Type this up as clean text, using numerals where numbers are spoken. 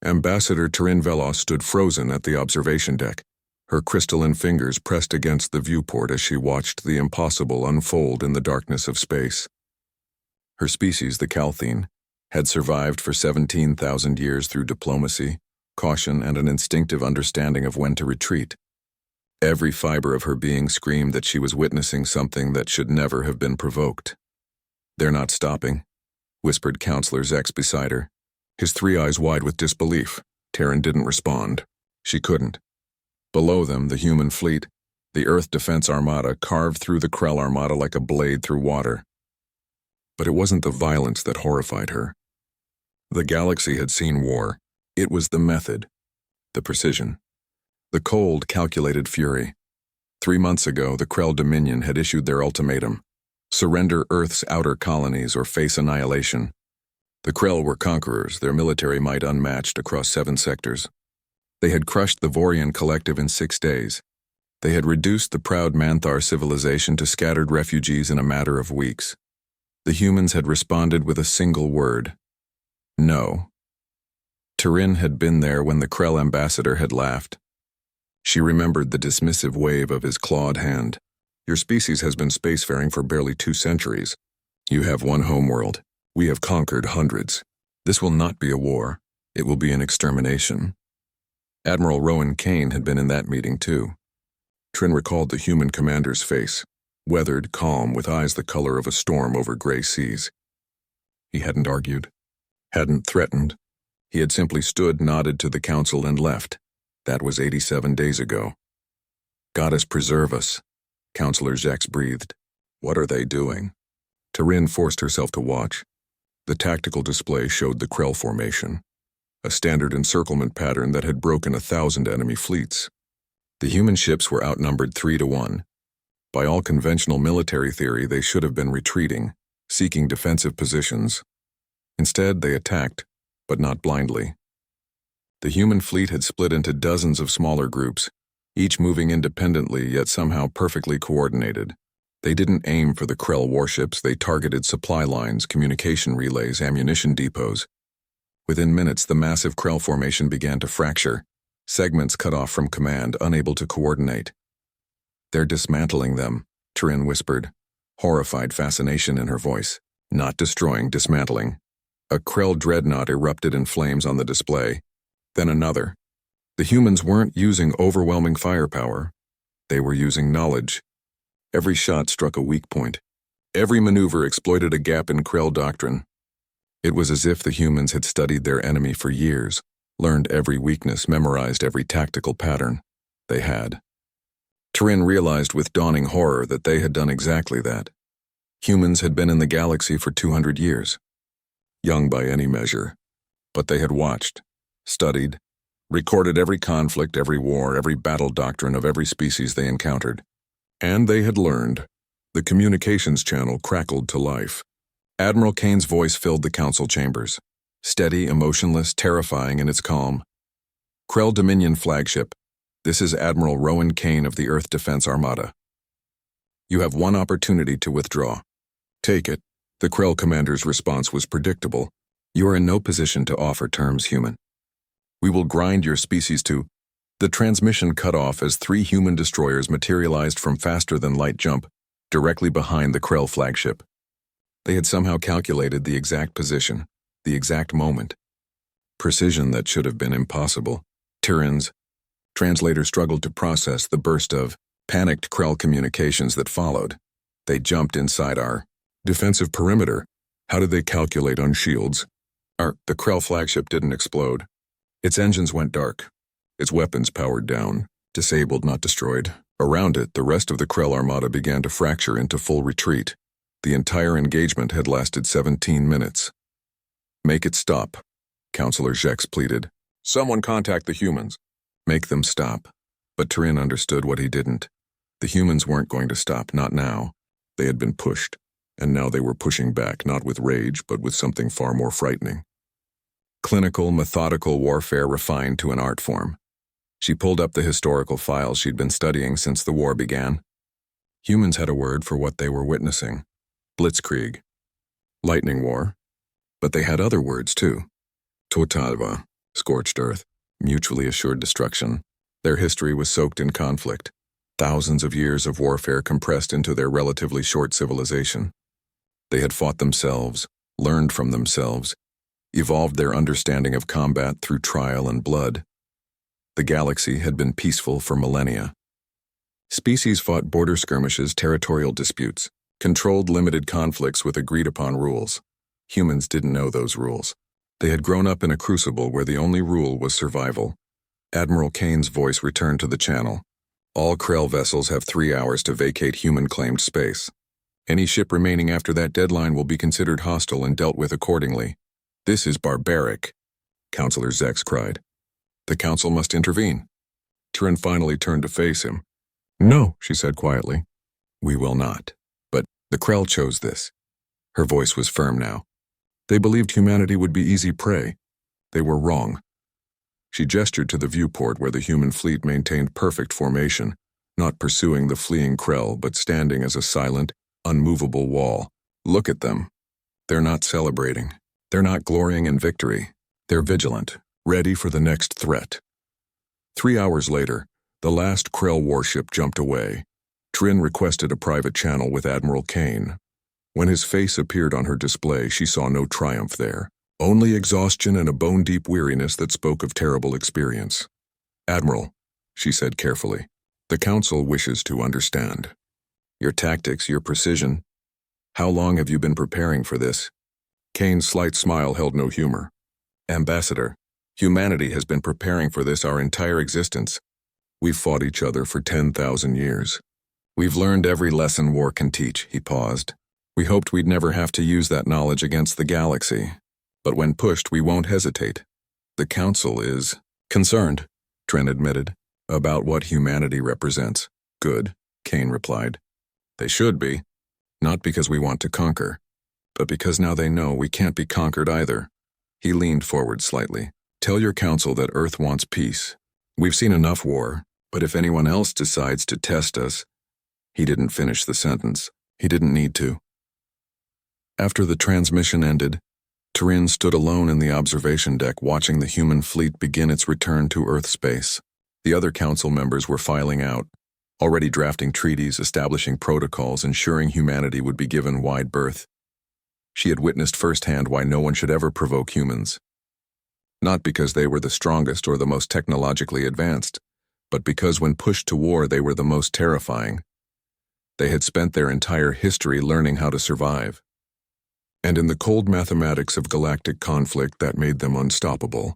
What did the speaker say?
Ambassador Turin Velos stood frozen at the observation deck, her crystalline fingers pressed against the viewport as she watched the impossible unfold in the darkness of space. Her species, the Calthene, had survived for 17,000 years through diplomacy, caution, and an instinctive understanding of when to retreat. Every fiber of her being screamed that she was witnessing something that should never have been provoked. "They're not stopping," whispered Counselor Zex beside her, his three eyes wide with disbelief. Terran didn't respond. She couldn't. Below them, the human fleet, the Earth Defense Armada, carved through the Krell Armada like a blade through water. But it wasn't the violence that horrified her. The galaxy had seen war. It was the method, the precision, the cold, calculated fury. 3 months ago, the Krell Dominion had issued their ultimatum: surrender Earth's outer colonies or face annihilation. The Krell were conquerors, their military might unmatched across 7 sectors. They had crushed the Vorian collective in 6 days. They had reduced the proud Manthar civilization to scattered refugees in a matter of weeks. The humans had responded with a single word: no. Turin had been there when the Krell ambassador had laughed. She remembered the dismissive wave of his clawed hand. "Your species has been spacefaring for barely 2 centuries. You have one homeworld. We have conquered hundreds. This will not be a war. It will be an extermination." Admiral Rowan Kane had been in that meeting too. Trin recalled the human commander's face, weathered, calm, with eyes the color of a storm over gray seas. He hadn't argued, hadn't threatened. He had simply stood, nodded to the council, and left. That was 87 days ago. "Goddess preserve us," Counselor Zex breathed. "What are they doing?" Turin forced herself to watch. The tactical display showed the Krell formation, a standard encirclement pattern that had broken 1,000 enemy fleets. The human ships were outnumbered 3-1. By all conventional military theory, they should have been retreating, seeking defensive positions. Instead, they attacked, but not blindly. The human fleet had split into dozens of smaller groups, each moving independently yet somehow perfectly coordinated. They didn't aim for the Krell warships, they targeted supply lines, communication relays, ammunition depots. Within minutes, the massive Krell formation began to fracture, segments cut off from command, unable to coordinate. "They're dismantling them," Turin whispered, horrified fascination in her voice. "Not destroying, dismantling." A Krell dreadnought erupted in flames on the display. Then another. The humans weren't using overwhelming firepower. They were using knowledge. Every shot struck a weak point. Every maneuver exploited a gap in Krell doctrine. It was as if the humans had studied their enemy for years, learned every weakness, memorized every tactical pattern. They had. Turin realized with dawning horror that they had done exactly that. Humans had been in the galaxy for 200 years. Young by any measure. But they had watched, studied, recorded every conflict, every war, every battle doctrine of every species they encountered. And they had learned. The communications channel crackled to life. Admiral Kane's voice filled the council chambers, steady, emotionless, terrifying in its calm. "Krell Dominion flagship, this is Admiral Rowan Kane of the Earth Defense Armada. You have one opportunity to withdraw. Take it." The Krell commander's response was predictable. "You are in no position to offer terms, human. We will grind your species to—" The transmission cut off as 3 human destroyers materialized from faster-than-light jump, directly behind the Krell flagship. They had somehow calculated the exact position, the exact moment. Precision that should have been impossible. Turin's translator struggled to process the burst of panicked Krell communications that followed. "They jumped inside our defensive perimeter. How did they calculate on shields?" The Krell flagship didn't explode. Its engines went dark. Its weapons powered down, disabled, not destroyed. Around it, the rest of the Krell Armada began to fracture into full retreat. The entire engagement had lasted 17 minutes. "Make it stop," Counselor Zex pleaded. "Someone contact the humans." Make them stop. But Turin understood what he didn't. The humans weren't going to stop, not now. They had been pushed, and now they were pushing back, not with rage, but with something far more frightening. Clinical, methodical warfare refined to an art form. She pulled up the historical files she'd been studying since the war began. Humans had a word for what they were witnessing. Blitzkrieg. Lightning war. But they had other words too. Totalva. Scorched earth, mutually assured destruction. Their history was soaked in conflict. Thousands of years of warfare compressed into their relatively short civilization. They had fought themselves, learned from themselves, evolved their understanding of combat through trial and blood. The galaxy had been peaceful for millennia. Species fought border skirmishes, territorial disputes, controlled limited conflicts with agreed-upon rules. Humans didn't know those rules. They had grown up in a crucible where the only rule was survival. Admiral Kane's voice returned to the channel. All Krell vessels have 3 hours to vacate human-claimed space. Any ship remaining after that deadline will be considered hostile and dealt with accordingly. This is barbaric, Counselor Zex cried. The Council must intervene. Trin finally turned to face him. No, she said quietly. We will not. But the Krell chose this. Her voice was firm now. They believed humanity would be easy prey. They were wrong. She gestured to the viewport where the human fleet maintained perfect formation, not pursuing the fleeing Krell, but standing as a silent, unmovable wall. Look at them. They're not celebrating. They're not glorying in victory. They're vigilant, ready for the next threat. 3 hours later, the last Krell warship jumped away. Trin requested a private channel with Admiral Kane. When his face appeared on her display, she saw no triumph there. Only exhaustion and a bone-deep weariness that spoke of terrible experience. Admiral, she said carefully, the Council wishes to understand. Your tactics, your precision. How long have you been preparing for this? Kane's slight smile held no humor. Ambassador, humanity has been preparing for this our entire existence. We've fought each other for 10,000 years. We've learned every lesson war can teach, he paused. We hoped we'd never have to use that knowledge against the galaxy. But when pushed, we won't hesitate. The Council is concerned, Trin admitted, about what humanity represents. Good, Kane replied. They should be. Not because we want to conquer, but because now they know we can't be conquered either. He leaned forward slightly. Tell your Council that Earth wants peace. We've seen enough war, but if anyone else decides to test us... He didn't finish the sentence. He didn't need to. After the transmission ended, Trin stood alone in the observation deck watching the human fleet begin its return to Earth space. The other Council members were filing out, already drafting treaties, establishing protocols, ensuring humanity would be given wide berth. She had witnessed firsthand why no one should ever provoke humans. Not because they were the strongest or the most technologically advanced, but because when pushed to war they were the most terrifying. They had spent their entire history learning how to survive. And in the cold mathematics of galactic conflict that made them unstoppable.